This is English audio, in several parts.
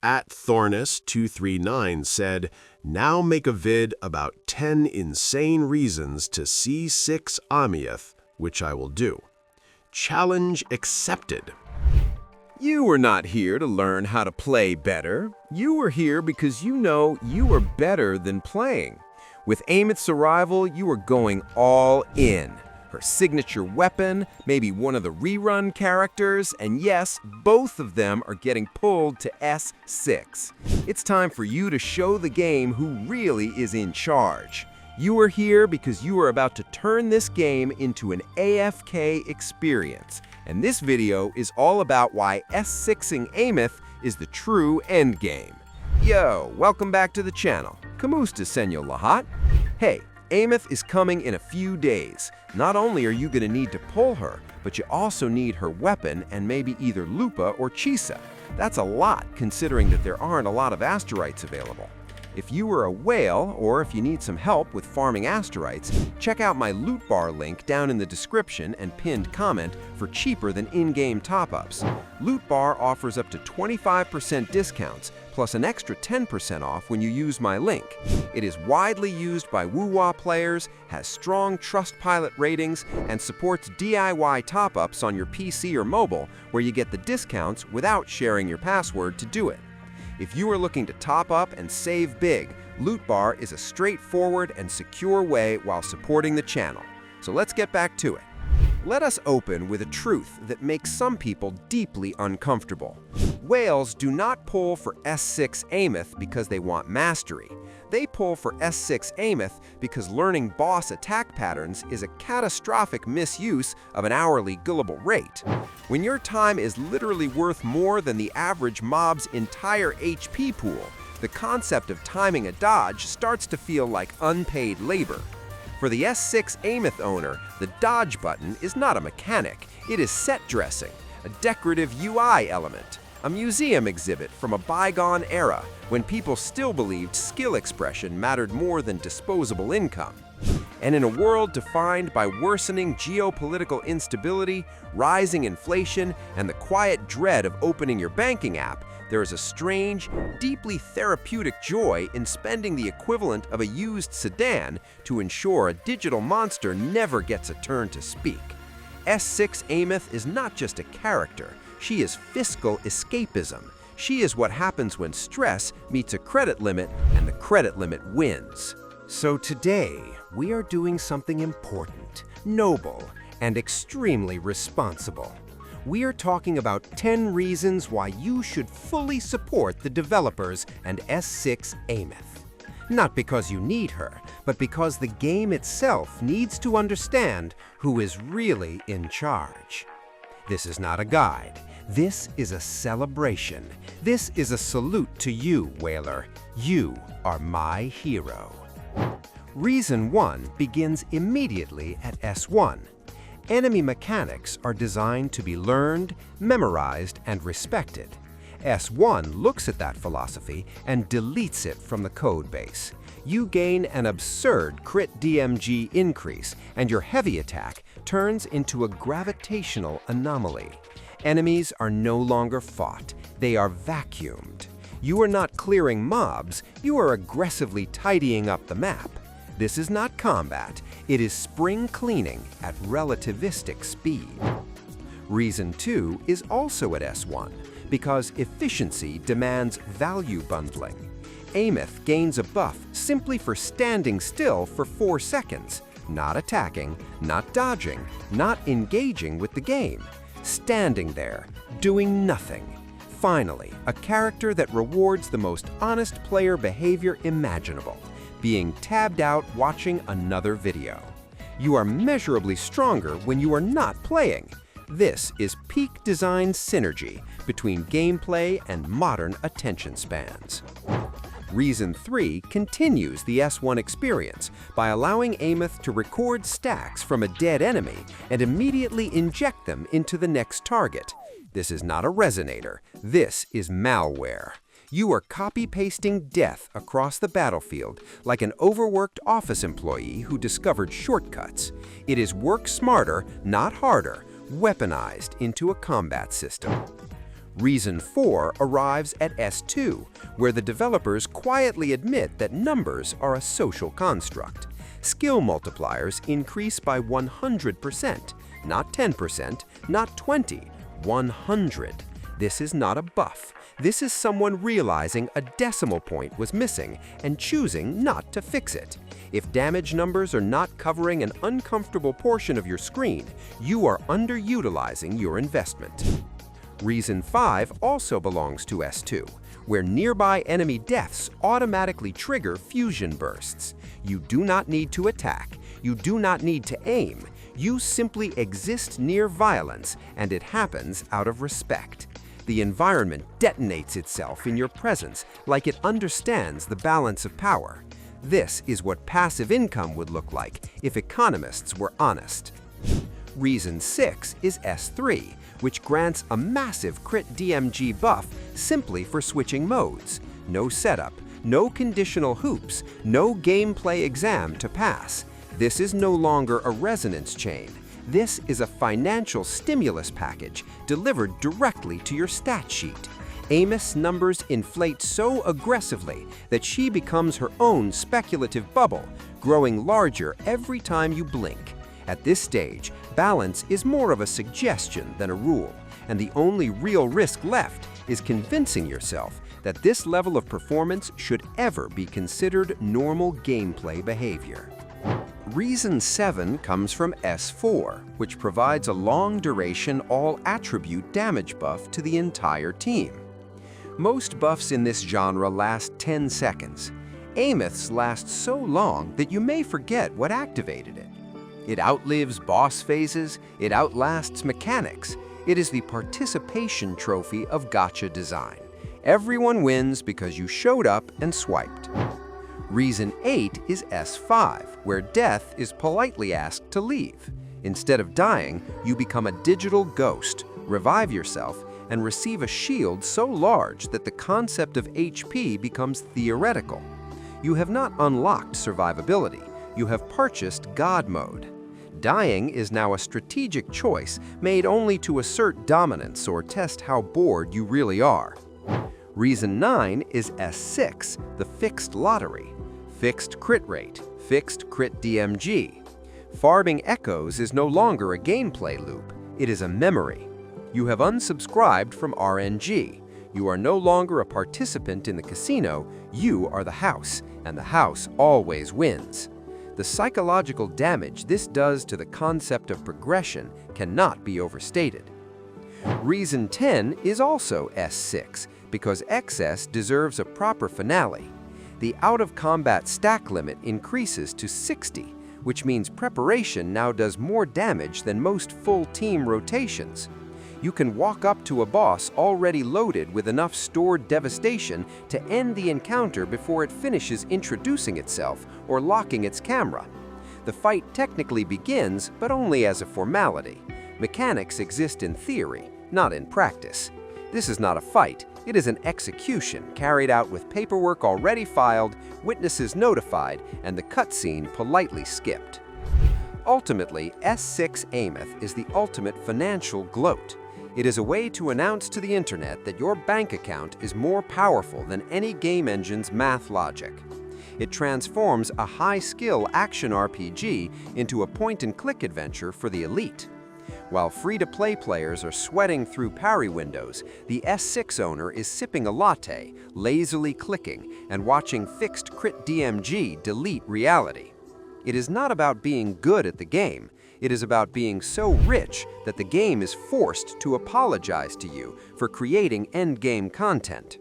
@Thornus239 said, now make a vid about 10 insane reasons to S6 Aemeath, which I will do. Challenge accepted. You were not here to learn how to play better. You were here because you know you are better than playing. With Ameth's arrival, you are going all in. Her signature weapon, maybe one of the rerun characters, and yes, both of them are getting pulled to S6. It's time for you to show the game who really is in charge. You are here because you are about to turn this game into an AFK experience. And this video is all about why S6 Aymith is the true endgame. Yo, welcome back to the channel. Kamusta, Senyo Lahat. Hey, Ameth is coming in a few days. Not only are you going to need to pull her, but you also need her weapon and maybe either Lupa or Chisa. That's a lot considering that there aren't a lot of Asterites available. If you are a whale, or if you need some help with farming Asterites, check out my loot bar link down in the description and pinned comment for cheaper than in-game top-ups. Loot bar offers up to 25% discounts, plus an extra 10% off when you use my link. It is widely used by Wuwa players, has strong Trustpilot ratings, and supports DIY top-ups on your PC or mobile, where you get the discounts without sharing your password to do it. If you are looking to top up and save big, Loot Bar is a straightforward and secure way while supporting the channel. So let's get back to it. Let us open with a truth that makes some people deeply uncomfortable. Whales do not pull for S6 Aymith because they want mastery. They pull for S6 Aymith because learning boss attack patterns is a catastrophic misuse of an hourly gullible rate. When your time is literally worth more than the average mob's entire HP pool, the concept of timing a dodge starts to feel like unpaid labor. For the S6 Aymith owner, the dodge button is not a mechanic, it is set dressing, a decorative UI element, a museum exhibit from a bygone era when people still believed skill expression mattered more than disposable income. And in a world defined by worsening geopolitical instability, rising inflation, and the quiet dread of opening your banking app, there is a strange, deeply therapeutic joy in spending the equivalent of a used sedan to ensure a digital monster never gets a turn to speak. S6 Aymith is not just a character, she is fiscal escapism. She is what happens when stress meets a credit limit and the credit limit wins. So today, we are doing something important, noble, and extremely responsible. We are talking about 10 reasons why you should fully support the developers and S6 Aymith. Not because you need her, but because the game itself needs to understand who is really in charge. This is not a guide. This is a celebration. This is a salute to you, Whaler. You are my hero. Reason 1 begins immediately at S1. Enemy mechanics are designed to be learned, memorized, and respected. S1 looks at that philosophy and deletes it from the code base. You gain an absurd crit DMG increase, and your heavy attack turns into a gravitational anomaly. Enemies are no longer fought, they are vacuumed. You are not clearing mobs, you are aggressively tidying up the map. This is not combat, it is spring cleaning at relativistic speed. Reason 2 is also at S1, because efficiency demands value bundling. Aymith gains a buff simply for standing still for 4 seconds, not attacking, not dodging, not engaging with the game. Standing there, doing nothing. Finally, a character that rewards the most honest player behavior imaginable, being tabbed out watching another video. You are measurably stronger when you are not playing. This is peak design synergy between gameplay and modern attention spans. Reason 3 continues the S1 experience by allowing Aymith to record stacks from a dead enemy and immediately inject them into the next target. This is not a resonator, this is malware. You are copy-pasting death across the battlefield like an overworked office employee who discovered shortcuts. It is work smarter, not harder, weaponized into a combat system. Reason 4 arrives at S2, where the developers quietly admit that numbers are a social construct. Skill multipliers increase by 100%, not 10%, not 20, 100. This is not a buff. This is someone realizing a decimal point was missing and choosing not to fix it. If damage numbers are not covering an uncomfortable portion of your screen, you are underutilizing your investment. Reason 5 also belongs to S2, where nearby enemy deaths automatically trigger fusion bursts. You do not need to attack. You do not need to aim. You simply exist near violence, and it happens out of respect. The environment detonates itself in your presence like it understands the balance of power. This is what passive income would look like if economists were honest. Reason 6 is S3, which grants a massive crit DMG buff simply for switching modes. No setup, no conditional hoops, no gameplay exam to pass. This is no longer a resonance chain. This is a financial stimulus package delivered directly to your stat sheet. Ameth's numbers inflate so aggressively that she becomes her own speculative bubble, growing larger every time you blink. At this stage, balance is more of a suggestion than a rule, and the only real risk left is convincing yourself that this level of performance should ever be considered normal gameplay behavior. Reason 7 comes from S4, which provides a long-duration all-attribute damage buff to the entire team. Most buffs in this genre last 10 seconds. Ameth's lasts so long that you may forget what activated it. It outlives boss phases, it outlasts mechanics. It is the participation trophy of gacha design. Everyone wins because you showed up and swiped. Reason 8 is S5, where death is politely asked to leave. Instead of dying, you become a digital ghost, revive yourself, and receive a shield so large that the concept of HP becomes theoretical. You have not unlocked survivability, you have purchased God mode. Dying is now a strategic choice made only to assert dominance or test how bored you really are. Reason 9 is S6, the fixed lottery. Fixed crit rate, fixed crit DMG. Farming echoes is no longer a gameplay loop, it is a memory. You have unsubscribed from RNG. You are no longer a participant in the casino, you are the house, and the house always wins. The psychological damage this does to the concept of progression cannot be overstated. Reason 10 is also S6, because excess deserves a proper finale. The out-of-combat stack limit increases to 60, which means preparation now does more damage than most full team rotations. You can walk up to a boss already loaded with enough stored devastation to end the encounter before it finishes introducing itself or locking its camera. The fight technically begins, but only as a formality. Mechanics exist in theory, not in practice. This is not a fight, it is an execution carried out with paperwork already filed, witnesses notified, and the cutscene politely skipped. Ultimately, S6 Aymith is the ultimate financial gloat. It is a way to announce to the internet that your bank account is more powerful than any game engine's math logic. It transforms a high-skill action RPG into a point-and-click adventure for the elite. While free-to-play players are sweating through parry windows, the S6 owner is sipping a latte, lazily clicking, and watching fixed crit DMG delete reality. It is not about being good at the game. It is about being so rich that the game is forced to apologize to you for creating endgame content.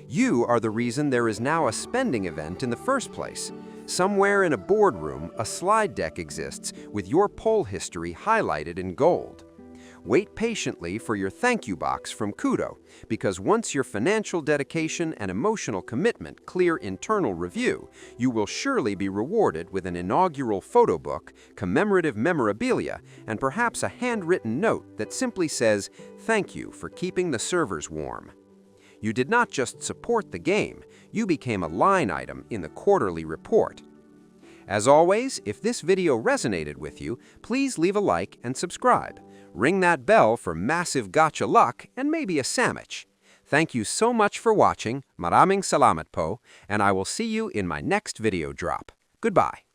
You are the reason there is now a spending event in the first place. Somewhere in a boardroom, a slide deck exists with your poll history highlighted in gold. Wait patiently for your thank you box from Kudo, because once your financial dedication and emotional commitment clear internal review, you will surely be rewarded with an inaugural photo book, commemorative memorabilia, and perhaps a handwritten note that simply says, "Thank you for keeping the servers warm." You did not just support the game, you became a line item in the quarterly report. As always, if this video resonated with you, please leave a like and subscribe. Ring that bell for massive gotcha luck and maybe a sandwich. Thank you so much for watching, maraming salamat po, and I will see you in my next video drop. Goodbye.